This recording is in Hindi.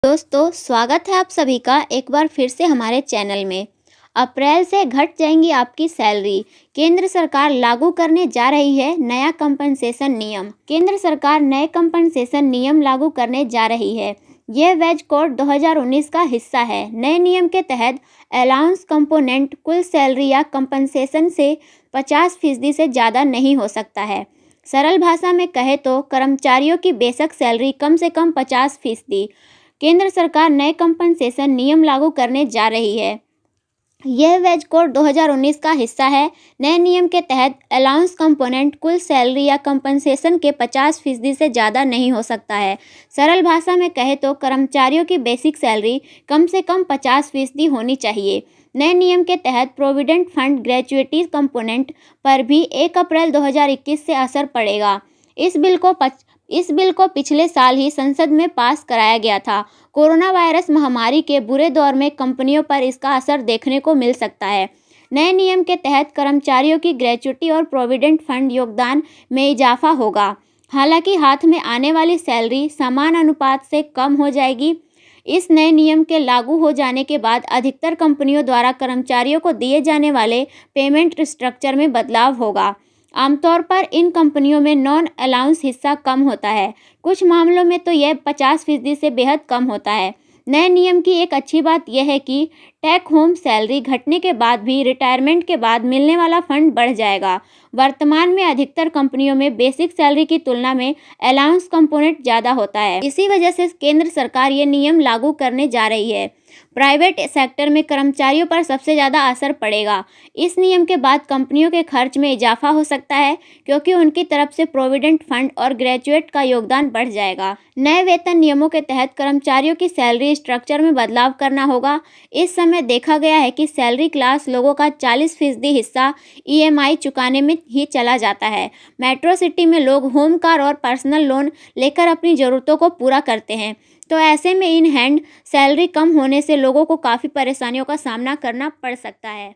दोस्तों, स्वागत है आप सभी का एक बार फिर से हमारे चैनल में। अप्रैल से घट जाएंगी आपकी सैलरी। केंद्र सरकार लागू करने जा रही है नया कंपनसेशन नियम। केंद्र सरकार नए कंपनसेशन नियम लागू करने जा रही है। यह वेज कोड 2019 का हिस्सा है। नए नियम के तहत अलाउंस कंपोनेंट कुल सैलरी या कंपनसेशन से 50% से ज़्यादा नहीं हो सकता है। सरल भाषा में कहे तो कर्मचारियों की बेसिक सैलरी कम से कम 50%। केंद्र सरकार नए कंपनसेशन नियम लागू करने जा रही है। यह वेज कोड 2019 का हिस्सा है। नए नियम के तहत अलाउंस कंपोनेंट कुल सैलरी या कंपनसेशन के 50% से ज़्यादा नहीं हो सकता है। सरल भाषा में कहे तो कर्मचारियों की बेसिक सैलरी कम से कम 50% होनी चाहिए। नए नियम के तहत प्रोविडेंट फंड ग्रेच्युटी कंपोनेंट पर भी 1 अप्रैल 2021 से असर पड़ेगा। इस बिल को पिछले साल ही संसद में पास कराया गया था। कोरोना वायरस महामारी के बुरे दौर में कंपनियों पर इसका असर देखने को मिल सकता है। नए नियम के तहत कर्मचारियों की ग्रेच्युटी और प्रोविडेंट फंड योगदान में इजाफा होगा। हालांकि हाथ में आने वाली सैलरी समान अनुपात से कम हो जाएगी। इस नए नियम के लागू हो जाने के बाद अधिकतर कंपनियों द्वारा कर्मचारियों को दिए जाने वाले पेमेंट स्ट्रक्चर में बदलाव होगा। आमतौर पर इन कंपनियों में नॉन अलाउंस हिस्सा कम होता है। कुछ मामलों में तो यह 50% से बेहद कम होता है। नए नियम की एक अच्छी बात यह है कि टेक होम सैलरी घटने के बाद भी रिटायरमेंट के बाद मिलने वाला फंड बढ़ जाएगा। वर्तमान में अधिकतर कंपनियों में बेसिक सैलरी की तुलना में अलाउंस कंपोनेंट ज़्यादा होता है। इसी वजह से केंद्र सरकार ये नियम लागू करने जा रही है। प्राइवेट सेक्टर में कर्मचारियों पर सबसे ज़्यादा असर पड़ेगा। इस नियम के बाद कंपनियों के खर्च में इजाफा हो सकता है, क्योंकि उनकी तरफ से प्रोविडेंट फंड और ग्रेजुएट का योगदान बढ़ जाएगा। नए वेतन नियमों के तहत कर्मचारियों की सैलरी स्ट्रक्चर में बदलाव करना होगा। इस समय देखा गया है कि सैलरी क्लास लोगों का 40% हिस्सा EMI चुकाने में ही चला जाता है। मेट्रो सिटी में लोग होम कार और पर्सनल लोन लेकर अपनी ज़रूरतों को पूरा करते हैं, तो ऐसे में इन हैंड सैलरी कम होने से लोगों को काफ़ी परेशानियों का सामना करना पड़ सकता है।